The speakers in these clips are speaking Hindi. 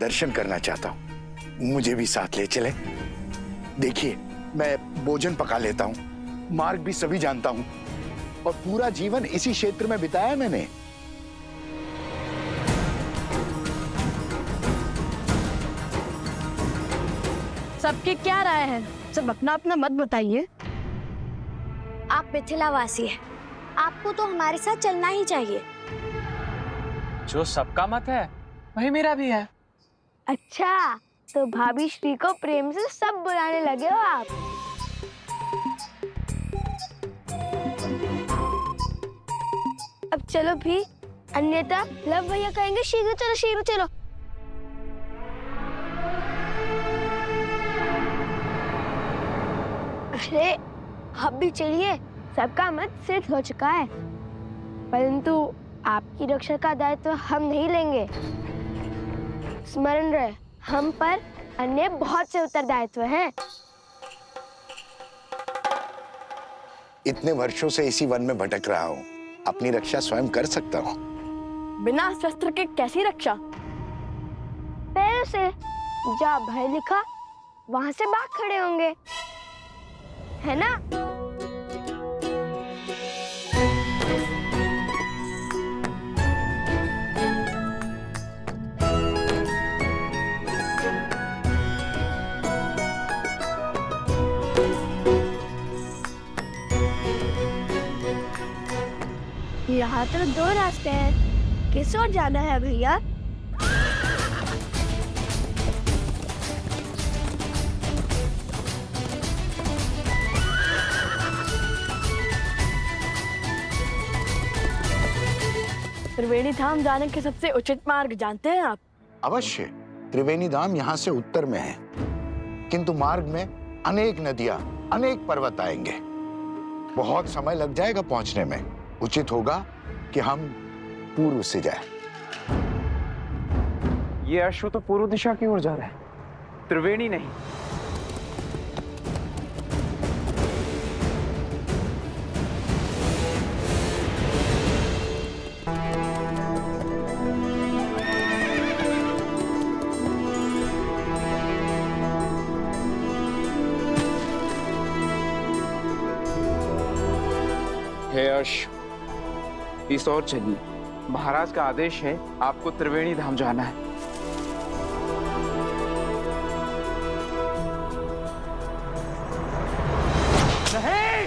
दर्शन करना चाहता हूँ, मुझे भी साथ ले चले। देखिए, मैं भोजन पका लेता हूँ, मार्ग भी सभी जानता हूँ और पूरा जीवन इसी क्षेत्र में बिताया मैंने। सबकी क्या राय है? सब अपना अपना मत बताइए। आप मिथिलावासी हैं, आपको तो हमारे साथ चलना ही चाहिए। जो सबका मत है वही मेरा भी है। अच्छा, तो भाभी श्री को प्रेम से सब बुलाने लगे हो आप। अब चलो भी, अन्यथा लव भैया कहेंगे शीघ्र चलो शीघ्र चलो। अरे आप भी चलिए, सबका मत सिद्ध हो चुका है, परंतु आपकी रक्षा का दायित्व हम नहीं लेंगे। स्मरण रहे, हम पर अन्य बहुत से उत्तरदायित्व हैं। इतने वर्षों से इसी वन में भटक रहा हूँ, अपनी रक्षा स्वयं कर सकता हूँ। बिना शस्त्र के कैसी रक्षा? पैरों से। जहाँ भय लिखा वहां से बाघ खड़े होंगे, है ना? यहाँ तो दो रास्ते हैं, किस ओर जाना है भैया? त्रिवेणी धाम जाने के सबसे उचित मार्ग जानते हैं आप? अवश्य, त्रिवेणी धाम यहाँ से उत्तर में है, किंतु मार्ग में अनेक नदियां, अनेक पर्वत आएंगे। बहुत समय लग जाएगा पहुंचने में। उचित होगा कि हम पूर्व से जाएं। ये अश्व तो पूर्व दिशा की ओर जा रहा है, त्रिवेणी नहीं। हे अश्व, इस ओर चलिए। महाराज का आदेश है, आपको त्रिवेणी धाम जाना है। नहीं!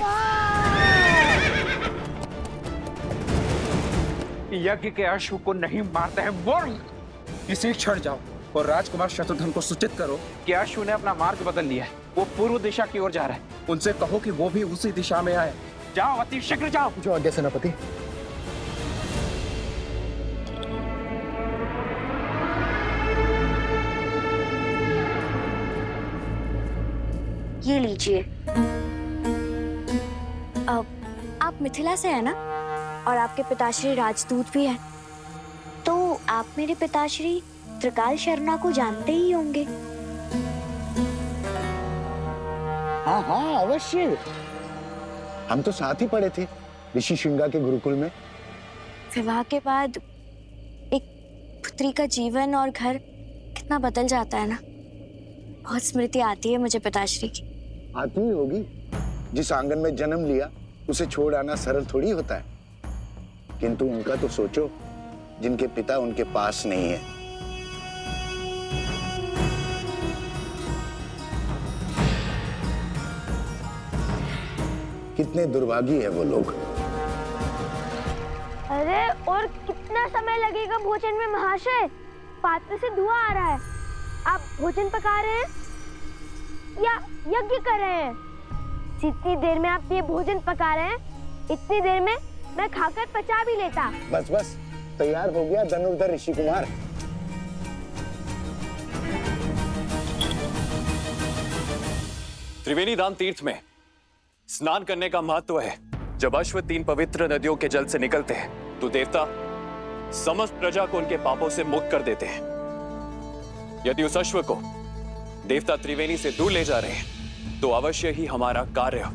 यज्ञ के अश्व को नहीं मारते हैं मूर्ख। इसी क्षण जाओ और राजकुमार शत्रुघ्न को सूचित करो कि अश्व ने अपना मार्ग बदल लिया है, वो पूर्व दिशा की ओर जा रहा है। उनसे कहो कि वो भी उसी दिशा में आए। जाओ, अति शीघ्र जाओ। जो आज्ञा सेनापति। ये लीजिए। अब आप मिथिला से हैं ना, और आपके पिताश्री राजदूत भी हैं, तो आप मेरे पिताश्री त्रिकाल शर्मा को जानते ही होंगे। हाँ हाँ अवश्य, हम तो साथ ही पढ़े थे ऋषि श्रृंगा के गुरुकुल में। विवाह के बाद एक पुत्री का जीवन और घर कितना बदल जाता है ना। बहुत स्मृति आती है मुझे पिताश्री की। आती ही होगी, जिस आंगन में जन्म लिया उसे छोड़ आना सरल थोड़ी होता है। किंतु उनका तो सोचो, जिनके पिता उनके पास नहीं है। कितने दुर्भागी है वो लोग। अरे और कितना समय लगेगा भोजन में महाशय? पात्र से धुआं आ रहा है। आप भोजन पका रहे हैं या यज्ञ कर रहे हैं? जितनी देर में आप ये भोजन पका रहे हैं, इतनी देर में मैं खाकर पचा भी लेता। बस बस, तैयार हो गया धनुर्धर ऋषि कुमार। त्रिवेणी धाम तीर्थ में स्नान करने का महत्व है। जब अश्व 3 पवित्र नदियों के जल से निकलते हैं तो देवता समस्त प्रजा को उनके पापों से मुक्त कर देते हैं। यदि उस अश्व को देवता त्रिवेणी से दूर ले जा रहे हैं तो अवश्य ही हमारा कार्य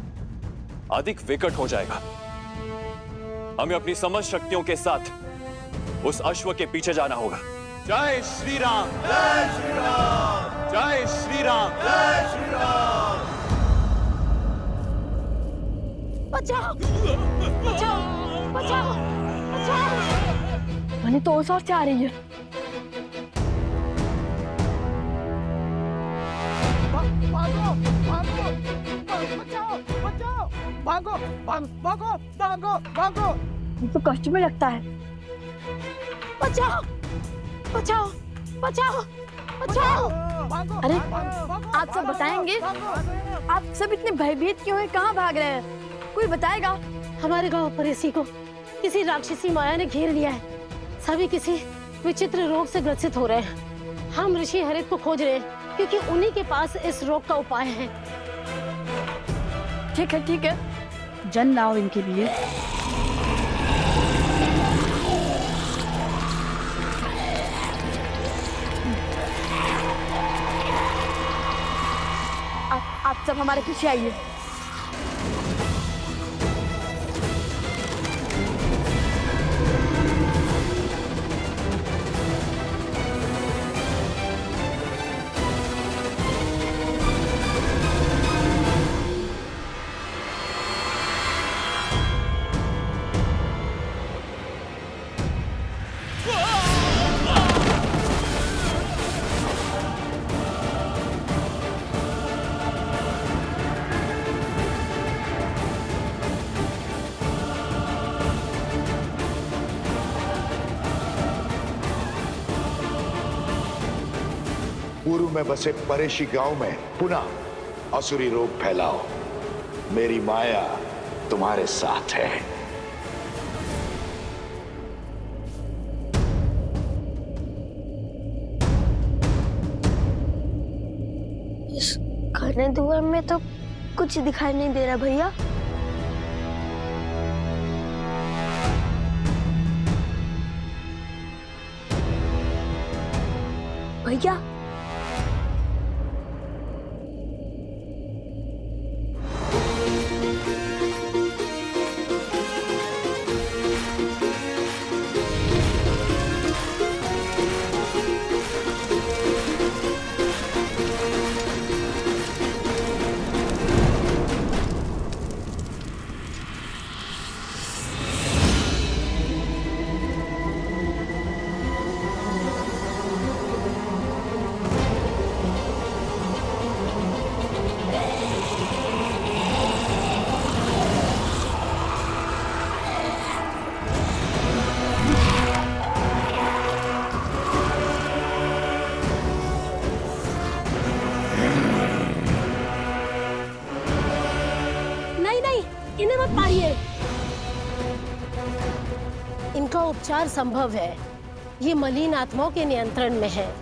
अधिक विकट हो जाएगा। हमें अपनी समस्त शक्तियों के साथ उस अश्व के पीछे जाना होगा। जय श्री राम, जय श्री राम, जय श्री राम, जय श्री राम। बचाओ बचाओ बचाओ बचाओ। मैंने तो उस ओर से आ रही है। भागो भागो बचाओ बचाओ, भागो भागो भागो भागो। ये तो कष्ट में लगता है। बचाओ बचाओ बचाओ बचाओ। अरे आप सब बताएंगे? आप सब इतने भयभीत क्यों हैं? कहाँ भाग रहे हैं? कोई बताएगा? हमारे गांव पर इसी को किसी राक्षसी माया ने घेर लिया है। सभी किसी विचित्र रोग से ग्रसित हो रहे हैं। हम ऋषि हरित को खोज रहे हैं क्योंकि उन्हीं के पास इस रोग का उपाय है। ठीक है, जन लाओ इनके लिए। आप सब हमारे पीछे आइए। पूर्व में बसे परेशी गांव में पुनः असुरी रोग फैलाओ। मेरी माया तुम्हारे साथ है। इस घने धुएं में तो कुछ दिखाई नहीं दे रहा भैया। भैया इन्हें मत मारिए। इनका उपचार संभव है। ये मलिन आत्माओं के नियंत्रण में है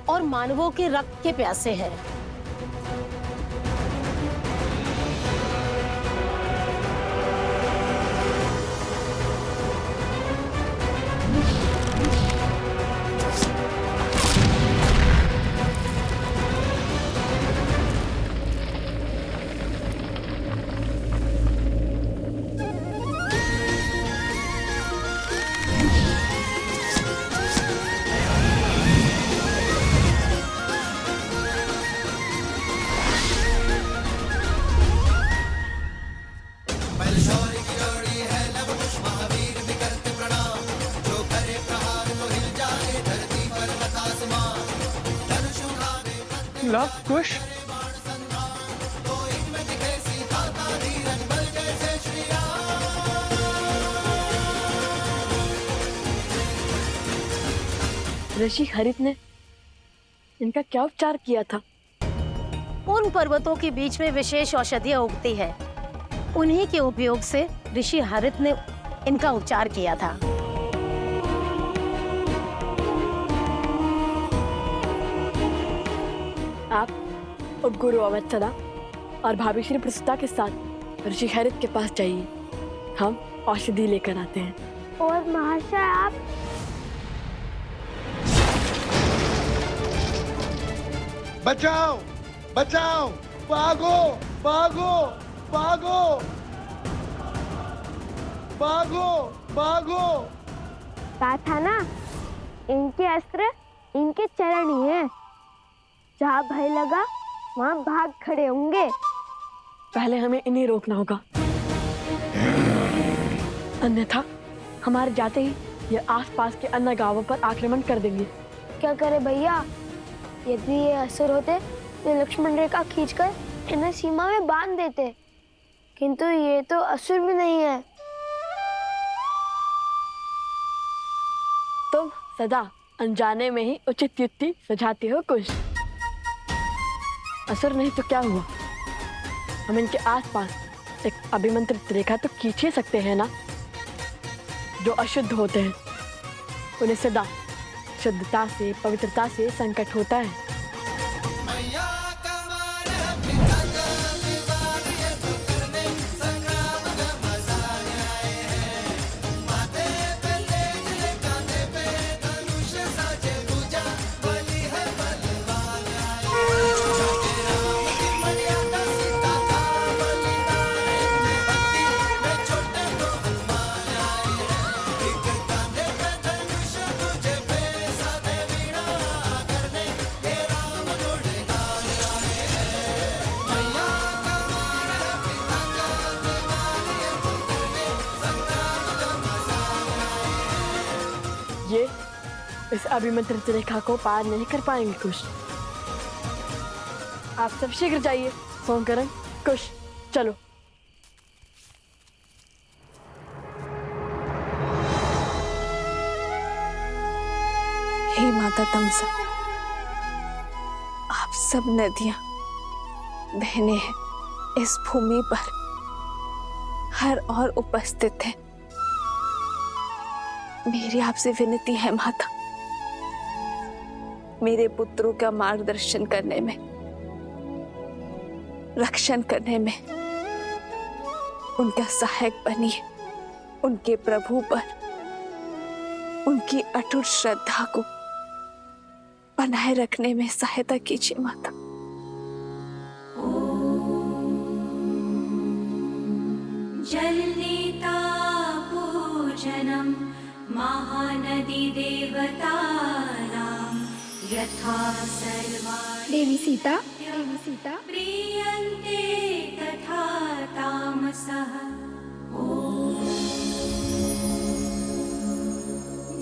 और मानवों के रक्त के प्यासे हैं। लव कुश ऋषि हरित ने इनका क्या उपचार किया था? उन पर्वतों के बीच में विशेष औषधियां उगती है। उन्हीं के उपयोग से ऋषि हरित ने इनका उपचार किया था। आप उपगुरु अवत्सला और भाभी श्री प्रसुता के साथ ऋषि हरित के पास जाइए। हम औषधि लेकर आते हैं। और महाशय आप बचाओ बचाओ, भागो भागो भागो भागो भागो। कहा था ना, इनके अस्त्र इनके चरण ही हैं। जहाँ भय लगा वहाँ भाग खड़े होंगे। पहले हमें इन्हें रोकना होगा, अन्यथा हमारे जाते ही ये आसपास के अन्य गांवों पर आक्रमण कर देंगे। क्या करे भैया, यदि ये असुर होते तो लक्ष्मण रेखा खींचकर इन्हें सीमा में बांध देते, किंतु ये तो असुर भी नहीं है। तुम सदा अनजाने में ही उचित युक्ति सुझाते हो कुछ। असुर नहीं तो क्या हुआ, हम इनके आसपास एक अभिमंत्रित रेखा तो खींच ही सकते हैं ना। जो अशुद्ध होते हैं उन्हें सदा शुद्धता से, पवित्रता से संकट होता है। ये इस अभिमंत्रित रेखा को पार नहीं कर पाएंगे कुश। आप सब शीघ्र जाइए। सोमकरण, कुश, चलो। हे माता तमसा, आप सब नदियां बहने हैं इस भूमि पर हर और उपस्थित हैं। मेरी आपसे विनती है माता, मेरे पुत्रों का मार्गदर्शन करने में, रक्षण करने में उनका सहायक बनिए। उनके प्रभु पर उनकी अटूट श्रद्धा को बनाए रखने में सहायता कीजिए माता। जलनेता पूजनम महानदी देवतानां यथा सर्वाणि देवी सीता प्रीयन्ते तथा तामसः।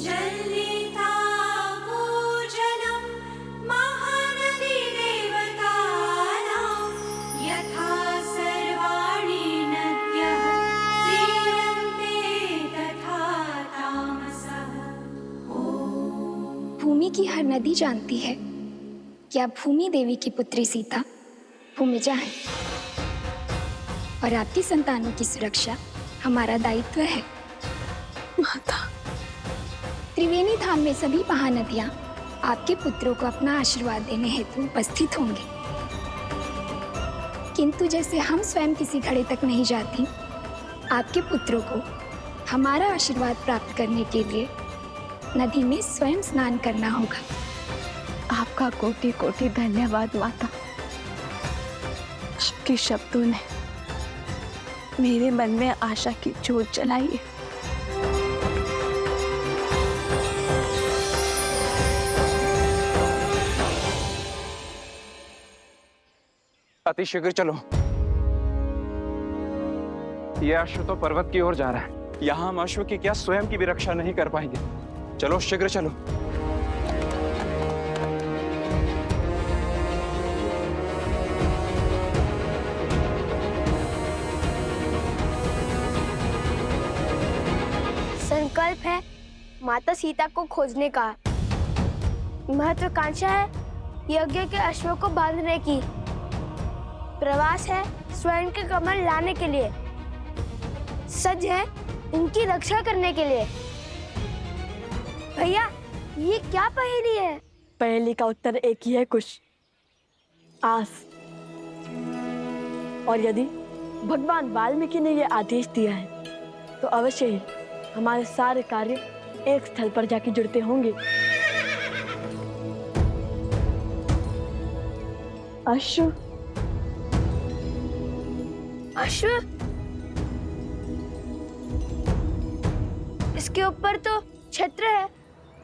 जलनेता पूजनम महानदी देवतानां यथा सर्वाणि नद्यः प्रीयन्ते तथा तामसः। भूमि की हर नदी जानती है कि आप भूमि देवी की पुत्री सीता भूमिजा है और आपकी संतानों की सुरक्षा हमारा दायित्व है। माता, त्रिवेणी धाम में सभी महानदियां आपके पुत्रों को अपना आशीर्वाद देने हेतु उपस्थित होंगे, किंतु जैसे हम स्वयं किसी घड़े तक नहीं जाती, आपके पुत्रों को हमारा आशीर्वाद प्राप्त करने के लिए नदी में स्वयं स्नान करना होगा। आपका कोटि कोटि धन्यवाद माता। आपके शब्दों ने मेरे मन में आशा की ज्योत जलाई है। अतिशीघ्र चलो, यह अश्व तो पर्वत की ओर जा रहा है। यहाँ हम अश्व की क्या स्वयं की भी रक्षा नहीं कर पाएंगे। चलो शीघ्र चलो। संकल्प है माता सीता को खोजने का। महत्वाकांक्षा है यज्ञ के अश्व को बांधने की। प्रवास है स्वर्ण के कमल लाने के लिए। सज है इनकी रक्षा करने के लिए। भैया, ये क्या पहेली है? पहेली का उत्तर एक ही है कुश, आस। और यदि भगवान वाल्मीकि ने यह आदेश दिया है तो अवश्य ही हमारे सारे कार्य एक स्थल पर जाके जुड़ते होंगे। अश्व अश्व? इसके ऊपर तो छत्र है,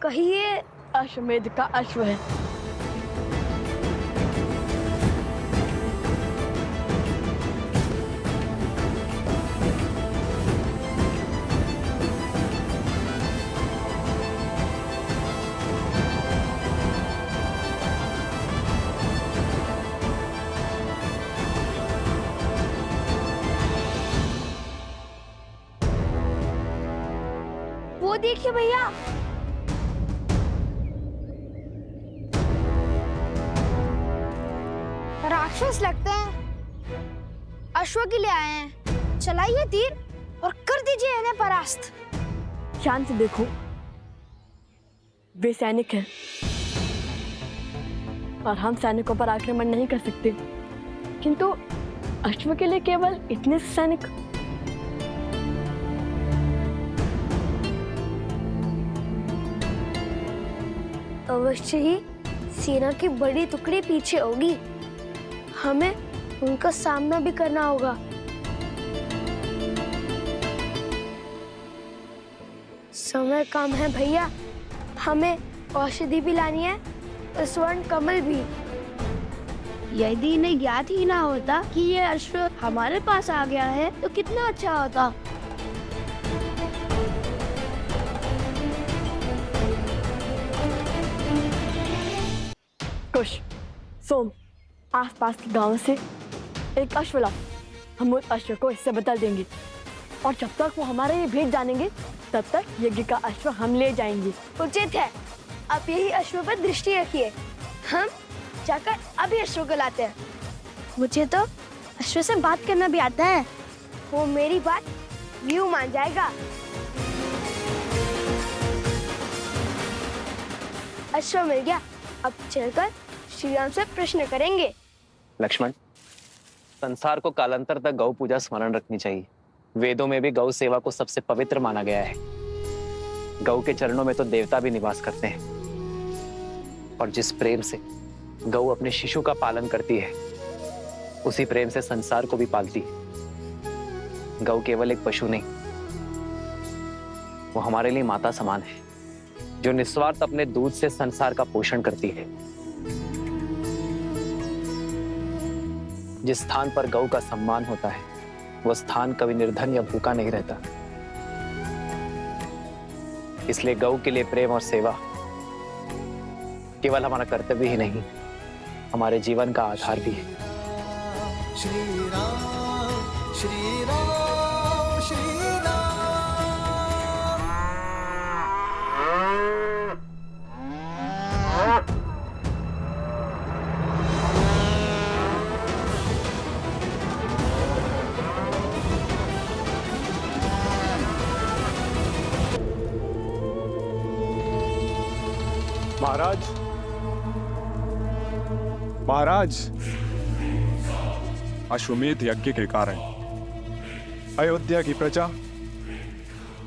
कहीं ये अश्वमेध का अश्व है। वो देखिए भैया, राक्षस लगते हैं, अश्व के लिए आए हैं। चलाइए तीर और कर दीजिए इन्हें परास्त। शांत से देखो, वे सैनिक हैं और हम सैनिकों पर आक्रमण नहीं कर सकते, किंतु अश्व के लिए केवल इतने सैनिक। अवश्य ही सेना की बड़ी टुकड़ी पीछे होगी, हमें उनका सामना भी करना होगा। समय कम है भैया, हमें औषधि भी लानी है और स्वर्ण कमल भी। यदि इन्हें ज्ञात ही ना होता कि ये अश्व हमारे पास आ गया है तो कितना अच्छा होता। कुश, सोम, आसपास के गांव से एक अश्व लाओ। हम उस अश्व को इससे बदल देंगे और जब तक वो हमारे ये भेंट जानेंगे तब तक यज्ञ का अश्व हम ले जाएंगे। उचित है, आप यही अश्व पर दृष्टि रखिए, हम जाकर अभी अश्व को लाते हैं। मुझे तो अश्व से बात करना भी आता है, वो मेरी बात यूं मान जाएगा। अश्व मिल गया, अब चलकर श्री राम से प्रश्न करेंगे। लक्ष्मण, संसार को कालांतर तक गौ पूजा स्मरण रखनी चाहिए। वेदों में भी गौ सेवा को सबसे पवित्र माना गया है। गौ के चरणों में तो देवता भी निवास करते हैं। और जिस प्रेम से गौ अपने शिशु का पालन करती है, उसी प्रेम से संसार को भी पालती है। गौ केवल एक पशु नहीं, वो हमारे लिए माता समान है, जो निस्वार्थ अपने दूध से संसार का पोषण करती है। जिस स्थान पर गौ का सम्मान होता है, वो स्थान कभी निर्धन या भूखा नहीं रहता। इसलिए गौ के लिए प्रेम और सेवा केवल हमारा कर्तव्य ही नहीं, हमारे जीवन का आधार भी है। श्री राम श्री राम श्री राम। महाराज, महाराज, अश्वमेध यज्ञ के कारण अयोध्या की प्रजा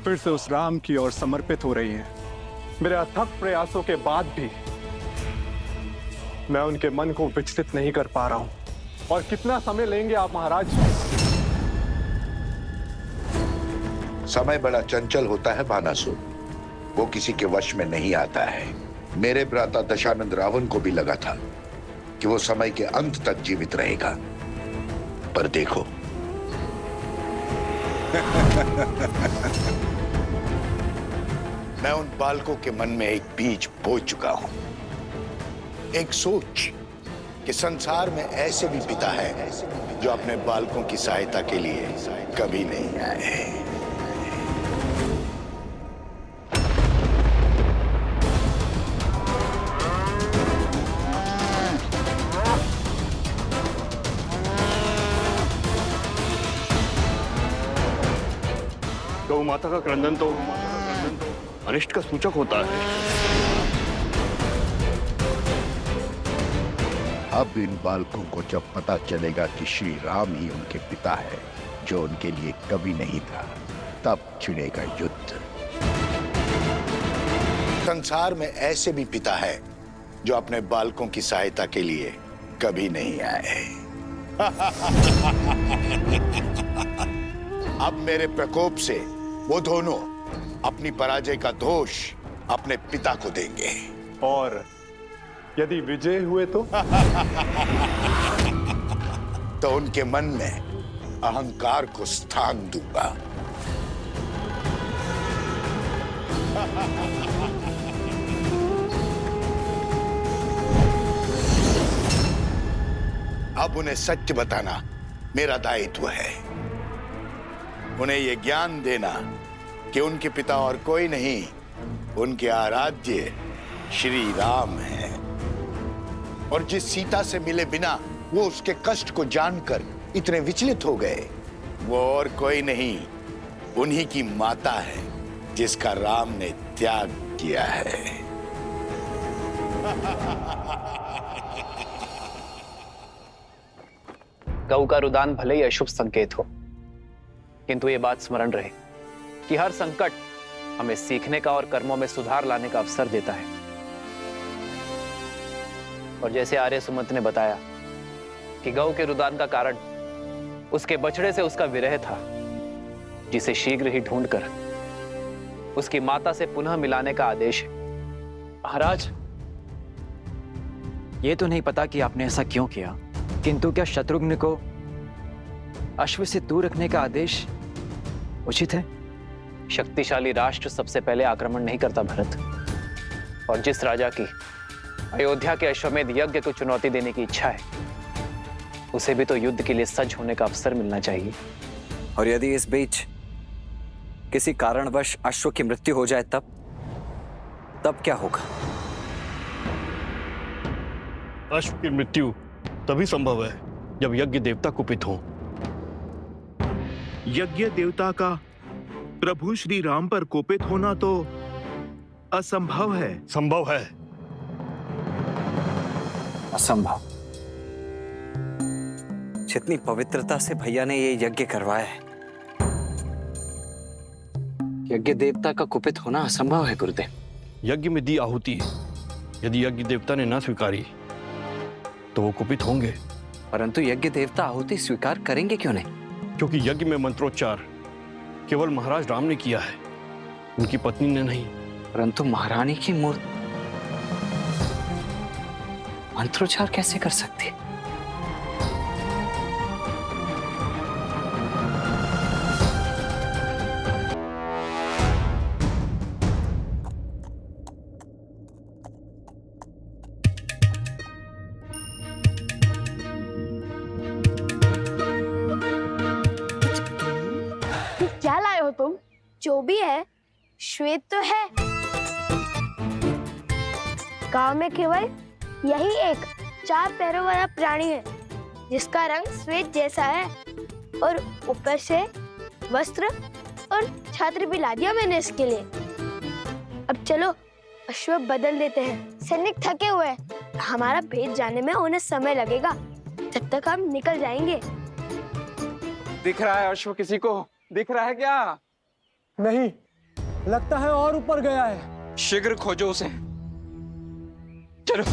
फिर से उस राम की ओर समर्पित हो रही है। मेरे अथक प्रयासों के बाद भी मैं उनके मन को विचलित नहीं कर पा रहा हूं। और कितना समय लेंगे आप महाराज? समय बड़ा चंचल होता है बानासुर, वो किसी के वश में नहीं आता है। मेरे भ्राता दशानंद रावण को भी लगा था कि वो समय के अंत तक जीवित रहेगा, पर देखो मैं उन बालकों के मन में एक बीज बो चुका हूं, एक सोच कि संसार में ऐसे भी पिता है जो अपने बालकों की सहायता के लिए कभी नहीं आए। गौ माता का क्रंदन तो अनिष्ट का सूचक होता है। अब इन बालकों को जब पता चलेगा कि श्री राम ही उनके पिता है, जो उनके लिए कभी नहीं था, तब छिड़ेगा युद्ध। संसार में ऐसे भी पिता है जो अपने बालकों की सहायता के लिए कभी नहीं आए। अब मेरे प्रकोप से वो दोनों अपनी पराजय का दोष अपने पिता को देंगे। और यदि विजय हुए तो तो उनके मन में अहंकार को स्थान दूंगा। अब उन्हें सत्य बताना मेरा दायित्व है। उन्हें यह ज्ञान देना कि उनके पिता और कोई नहीं, उनके आराध्य श्री राम हैं। और जिस सीता से मिले बिना वो उसके कष्ट को जानकर इतने विचलित हो गए, वो और कोई नहीं, उन्हीं की माता है जिसका राम ने त्याग किया है। गौ का रुदान भले ही अशुभ संकेत हो, किंतु ये बात स्मरण रहे कि हर संकट हमें सीखने का और कर्मों में सुधार लाने का अवसर देता है। और जैसे आर्य सुमंत ने बताया कि गौ के रुदान का कारण उसके बछड़े से उसका विरह था, जिसे शीघ्र ही ढूंढकर उसकी माता से पुनः मिलाने का आदेश है। महाराज, ये तो नहीं पता कि आपने ऐसा क्यों किया, किंतु क्या शत्रुघ्न को अश्व से दूर रखने का आदेश उचित है? शक्तिशाली राष्ट्र सबसे पहले आक्रमण नहीं करता भरत, और जिस राजा की अयोध्या के अश्वमेध यज्ञ को चुनौती देने की इच्छा है, उसे भी तो युद्ध के लिए सज्ज होने का अवसर मिलना चाहिए। और यदि इस बीच किसी कारणवश अश्व की मृत्यु हो जाए तब क्या होगा? अश्व की मृत्यु तभी संभव है जब यज्ञ देवता कुपित हो। यज्ञ देवता का प्रभु श्री राम पर कोपित होना तो असंभव है। संभव है। असंभव? जितनी पवित्रता से भैया ने ये यज्ञ करवाया है, यज्ञ देवता का कुपित होना असंभव है गुरुदेव। यज्ञ में दी आहुति यदि यज्ञ देवता ने ना स्वीकारी तो वो कुपित होंगे। परंतु यज्ञ देवता आहुति स्वीकार करेंगे क्यों नहीं? क्योंकि यज्ञ में मंत्रोच्चार केवल महाराज राम ने किया है, उनकी पत्नी ने नहीं। परंतु महारानी की मूर्ति मंत्रोच्चार कैसे कर सकती? क्या लाए हो तुम? जो भी है, श्वेत तो है। गांव में केवल यही एक 4 पैरों वाला प्राणी है जिसका रंग श्वेत जैसा है, और ऊपर से वस्त्र और छात्र भी ला दिया मैंने इसके लिए। अब चलो अश्व बदल देते हैं। सैनिक थके हुए हैं, हमारा भेद जाने में उन्हें समय लगेगा, जब तक हम निकल जाएंगे। दिख रहा है अश्व किसी को? दिख रहा है क्या? नहीं, लगता है और ऊपर गया है। शीघ्र खोजो उसे। चलो।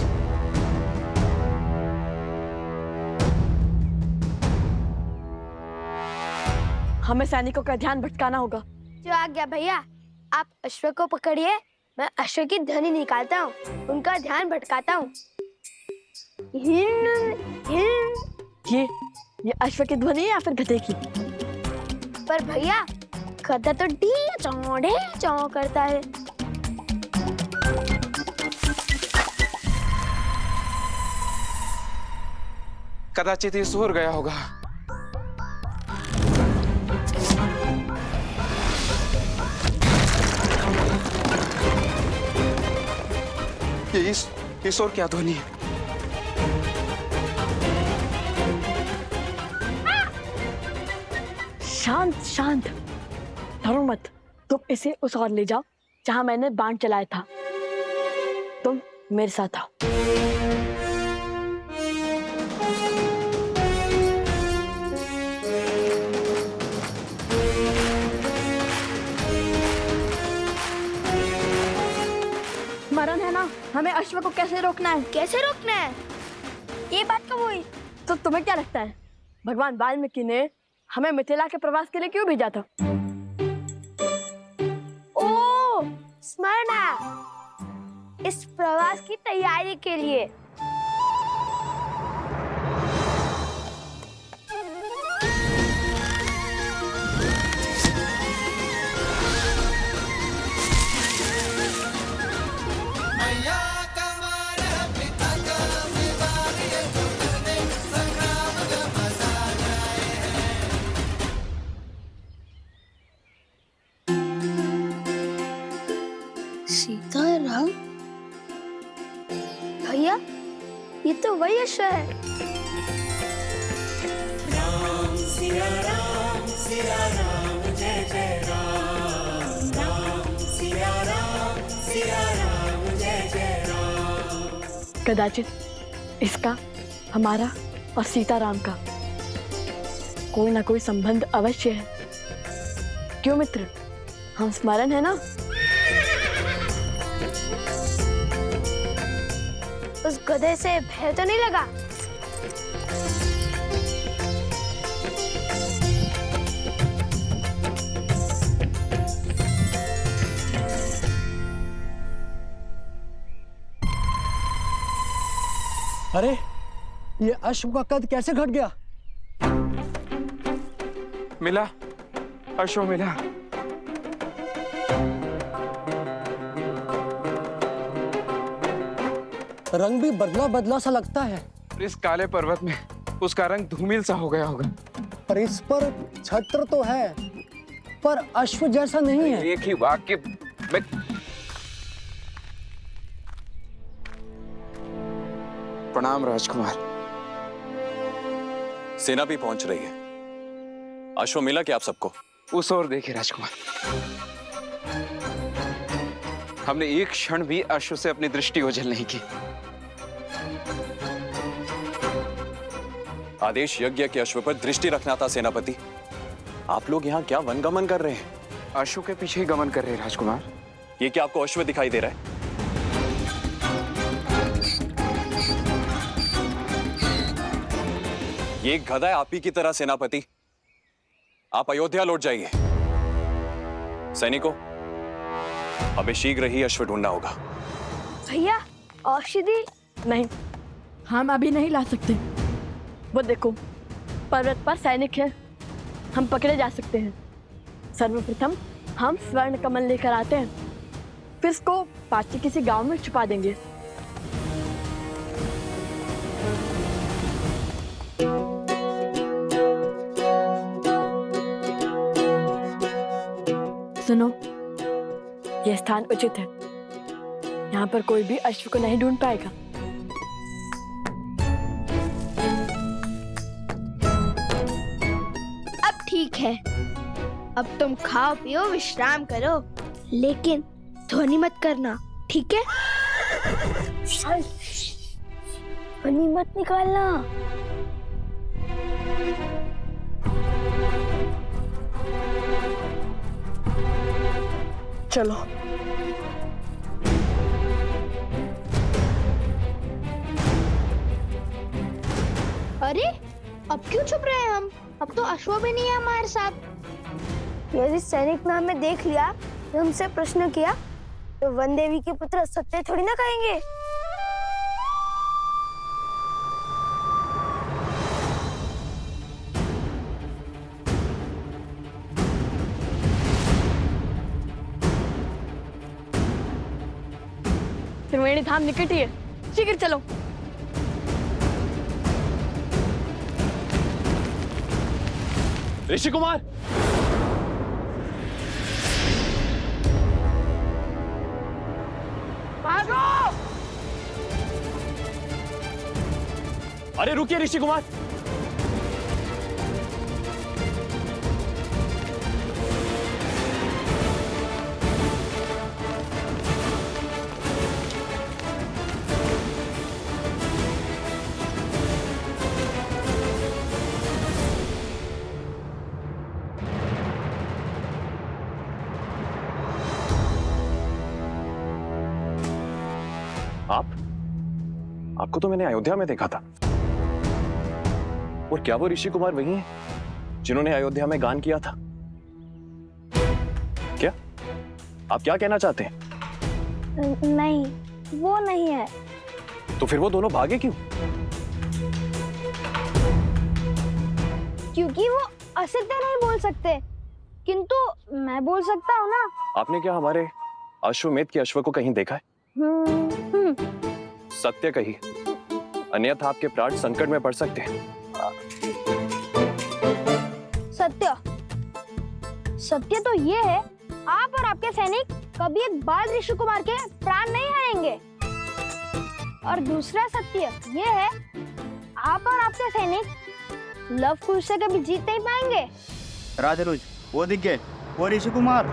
हमें सैनिकों का ध्यान भटकाना होगा। जो आ गया भैया, आप अश्व को पकड़िए, मैं अश्व की ध्वनि निकालता हूँ, उनका ध्यान भटकाता हूँ। ये अश्व की ध्वनि या फिर गधे की? पर भैया, गधा तो ढी चौ करता है। कदाचित ये सूर गया होगा। ये इस और क्या ध्वनि है? शांत शांत, डरो मत। तुम इसे उस ओर ले जाओ जहां मैंने बाण चलाया था। तुम मेरे साथ आओ। स्मरण है ना, हमें अश्व को कैसे रोकना है? कैसे रोकना है? ये बात कब हुई? तो तुम्हें क्या लगता है भगवान वाल्मीकि ने हमें मिथिला के प्रवास के लिए क्यों भेजा था? ओ, स्मरण है। इस प्रवास की तैयारी के लिए। सीताराम? भैया, ये तो वही अश्व है। राम सिया राम जय जय राम। राम सिया राम जय जय राम। कदाचित इसका, हमारा और सीताराम का कोई ना कोई संबंध अवश्य है। क्यों मित्र, हम स्मरण है ना? उस गधे से भय तो नहीं लगा? अरे, ये अश्व का कद कैसे घट गया? मिला, अश्व मिला। रंग भी बदला बदला सा लगता है। इस काले पर्वत में उसका रंग धूमिल सा हो गया होगा। पर इस पर छत्र तो है, पर अश्व जैसा नहीं है। एक ही वाक्य में प्रणाम राजकुमार। सेना भी पहुंच रही है। अश्व मिला क्या आप सबको? उस ओर देखिए राजकुमार, हमने एक क्षण भी अश्व से अपनी दृष्टि ओझल नहीं की। आदेश यज्ञ के अश्व पर दृष्टि रखना था सेनापति। आप लोग यहाँ क्या वनगमन कर रहे हैं? अश्व के पीछे ही गमन कर रहे हैं राजकुमार। ये क्या आपको अश्व दिखाई दे रहा है? ये एक गधा है आप ही की तरह सेनापति। आप अयोध्या लौट जाइए। सैनिकों, हमें शीघ्र ही अश्व ढूंढना होगा। भैया, औषधि? नहीं, हम अभी नहीं ला सकते। वो देखो, पर्वत पर सैनिक है, हम पकड़े जा सकते हैं। सर्वप्रथम हम स्वर्ण कमल लेकर आते हैं, फिर इसको पास के किसी गांव में छुपा देंगे। सुनो, यह स्थान उचित है। यहाँ पर कोई भी अश्व को नहीं ढूंढ पाएगा। अब ठीक है, अब तुम खाओ पियो विश्राम करो, लेकिन ध्वनि मत करना, ठीक है? ध्वनि मत निकालना। चलो। अरे, अब क्यों छुप रहे हैं हम? अब तो अश्व भी नहीं है हमारे साथ। यदि सैनिक ने हमें देख लिया, तो हमसे प्रश्न किया, तो वन देवी के पुत्र सत्य थोड़ी ना कहेंगे। त्रिवेणी धाम निकट ही है, शीघ्र चलो। ऋषि कुमार, भागो! अरे रुकिए ऋषि कुमार। आपको तो मैंने अयोध्या में देखा था। और क्या वो ऋषि कुमार वही हैं जिन्होंने अयोध्या में गान किया था? क्या आप क्या कहना चाहते हैं? नहीं, वो नहीं है। तो फिर वो दोनों भागे क्यों? क्योंकि वो असत्य नहीं बोल सकते, किंतु मैं बोल सकता हूँ ना। आपने क्या हमारे अश्वमेध के अश्व को कहीं देखा है? सत्य कही, अन्यथा आपके प्राण संकट में पड़ सकते हैं। सत्य सत्य तो ये है, आप और आपके सैनिक कभी एक बाल ऋषि कुमार के प्राण नहीं हारेंगे। और दूसरा सत्य ये है, आप और आपके सैनिक लव कुश से कभी जीत नहीं पाएंगे। राजरुज, वो दिख गए, वो ऋषि कुमार।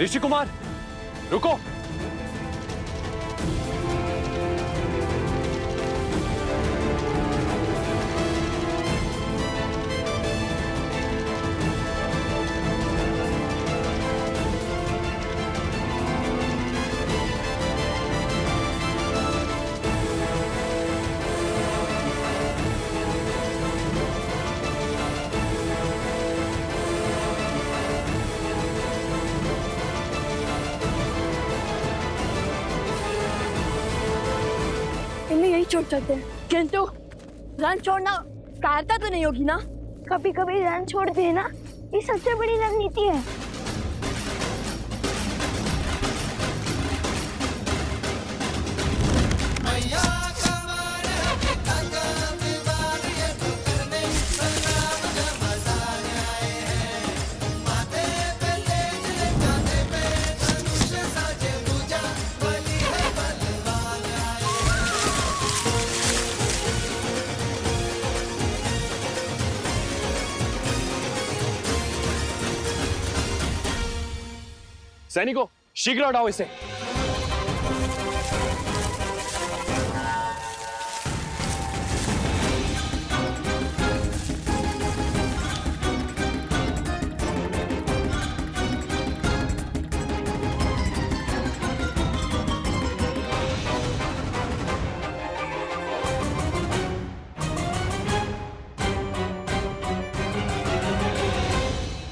ऋषि कुमार, रुको। इनमें यही छोड़ सकते हैं, किंतु रन छोड़ना कारता तो नहीं होगी ना? कभी कभी रन छोड़ देना ये सबसे बड़ी रणनीति है। सैनिकों, शीघ्र हटाओ इसे।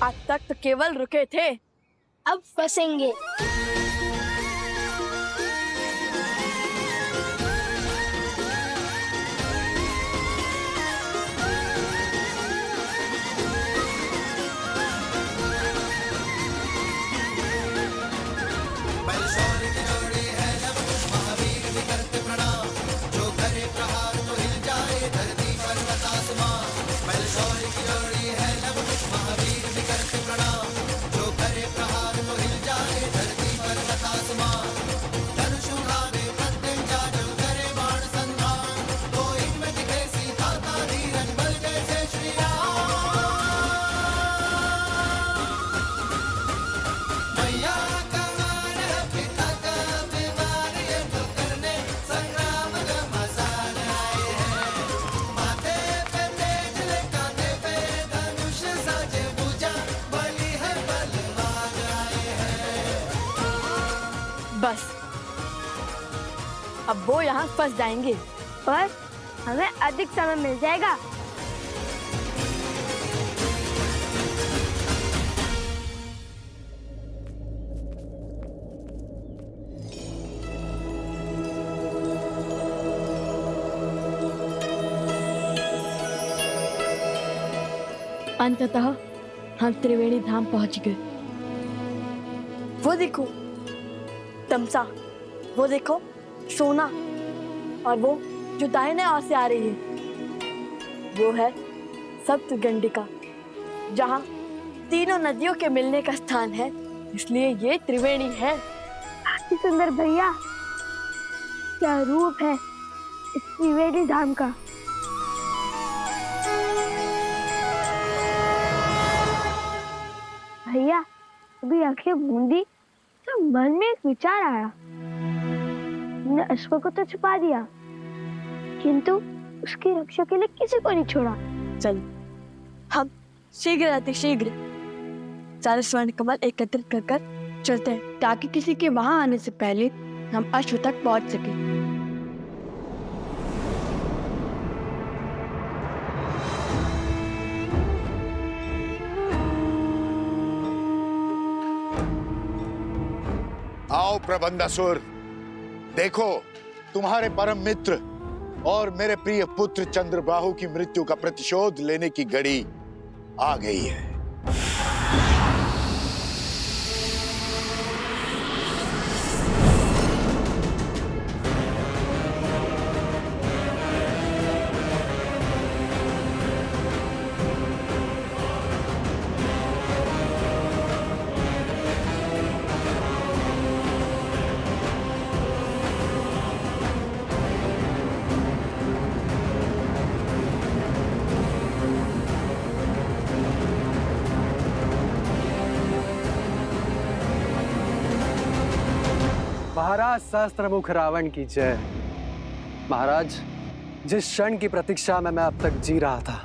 आज तक तो केवल रुके थे, अब फंसेंगे। बस अब वो यहाँ फंस जाएंगे और हमें अधिक समय मिल जाएगा। अंततः हम त्रिवेणी धाम पहुंच गए। वो देखो तमसा, वो देखो सोना, और वो जो दाहिने ओर से आ रही है वो है सप्तगंडिका, जहाँ तीनों नदियों के मिलने का स्थान है, इसलिए ये त्रिवेणी है। अति सुंदर भैया, क्या रूप है इस त्रिवेणी धाम का। भैया अभी आंखें मूंदी तो मन में एक विचार आया। हमने अश्व को तो छुपा दिया, किंतु उसकी रक्षा के लिए किसी को नहीं छोड़ा। चल हम शीघ्र अतिशीघ्र सारे स्वर्ण कमल एकत्रित कर कर चलते हैं, ताकि किसी के वहां आने से पहले हम अश्व तक पहुंच सके। आओ प्रबंधासुर, देखो तुम्हारे परम मित्र और मेरे प्रिय पुत्र चंद्रबाहु की मृत्यु का प्रतिशोध लेने की घड़ी आ गई है। महाराज सहस्त्रमुख रावण की जय। महाराज, जिस क्षण की प्रतीक्षा में मैं अब तक जी रहा था,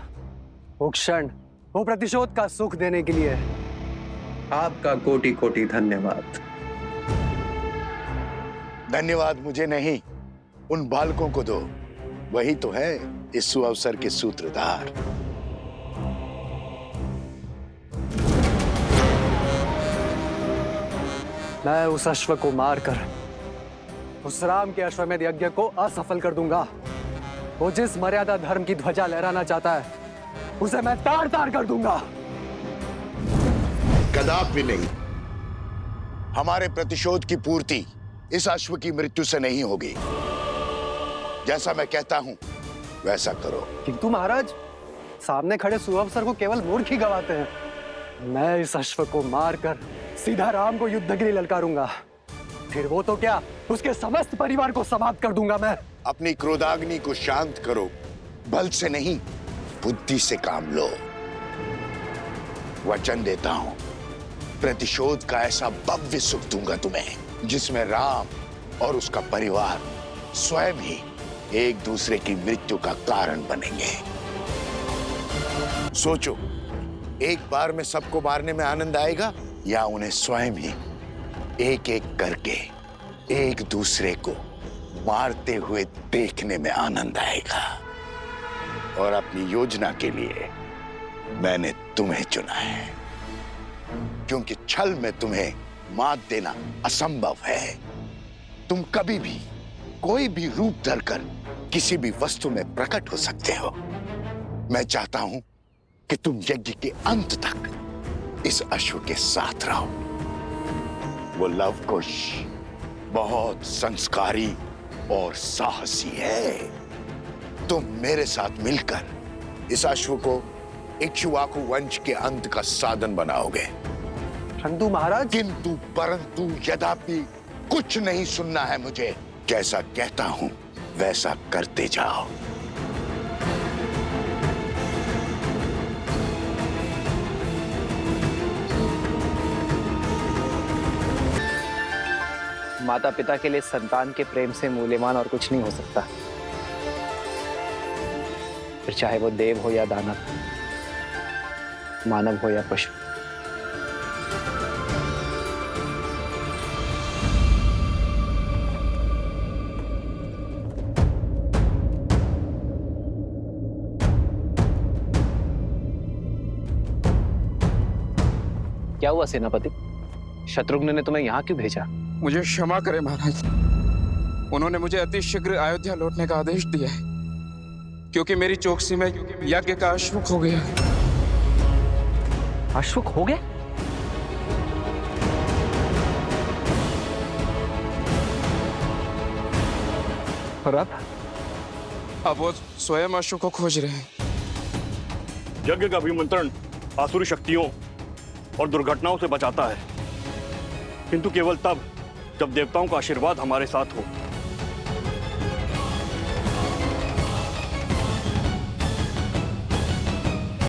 वो क्षण, वो प्रतिशोध का सुख देने के लिए आपका कोटि कोटि धन्यवाद। धन्यवाद मुझे नहीं, उन बालकों को दो, वही तो है इस सुअवसर के सूत्रधार। मैं उस अश्व को मारकर उस राम के अश्वमेध यज्ञ को असफल कर दूंगा। वो जिस मर्यादा धर्म की ध्वजा लहराना चाहता है, उसे मैं तार तार कर दूंगा। कदापि नहीं। हमारे प्रतिशोध की पूर्ति इस अश्व की मृत्यु से नहीं होगी। जैसा मैं कहता हूं वैसा करो। किंतु महाराज, सामने खड़े सुअवसर को केवल मूर्ख ही गवाते हैं। मैं इस अश्व को मारकर सीधा राम को युद्ध के लिए ललकारूंगा। फिर वो तो क्या, उसके समस्त परिवार को समाप्त कर दूंगा मैं। अपनी क्रोधाग्नि को शांत करो, बल से नहीं बुद्धि से काम लो। वचन देता हूं, प्रतिशोध का ऐसा भव्य सुख दूंगा तुम्हें, जिसमें राम और उसका परिवार स्वयं ही एक दूसरे की मृत्यु का कारण बनेंगे। सोचो, एक बार में सबको मारने में आनंद आएगा या उन्हें स्वयं ही एक एक करके एक दूसरे को मारते हुए देखने में आनंद आएगा। और अपनी योजना के लिए मैंने तुम्हें चुना है, क्योंकि छल में तुम्हें मात देना असंभव है। तुम कभी भी कोई भी रूप धरकर किसी भी वस्तु में प्रकट हो सकते हो। मैं चाहता हूं कि तुम यज्ञ के अंत तक इस अश्व के साथ रहो। वो लवकुश बहुत संस्कारी और साहसी है। तुम मेरे साथ मिलकर इस अश्व को इक्ष्वाकु वंश के अंत का साधन बनाओगे। परंतु महाराज, किंतु परंतु यद्यपि कुछ नहीं सुनना है मुझे। जैसा कहता हूं वैसा करते जाओ। माता पिता के लिए संतान के प्रेम से मूल्यवान और कुछ नहीं हो सकता, फिर चाहे वो देव हो या दानव, मानव हो या पशु। क्या हुआ सेनापति? शत्रुघ्न ने तुम्हें यहाँ क्यों भेजा? मुझे क्षमा करें महाराज, उन्होंने मुझे अति शीघ्र अयोध्या लौटने का आदेश दिया है, क्योंकि मेरी चौकसी में यज्ञ का अश्वक हो गया। अश्वक हो गया? और अब वो स्वयं अश्व को खोज रहे हैं। यज्ञ का अभिमंत्रण आसुरी शक्तियों और दुर्घटनाओं से बचाता है, किंतु केवल तब जब देवताओं का आशीर्वाद हमारे साथ हो।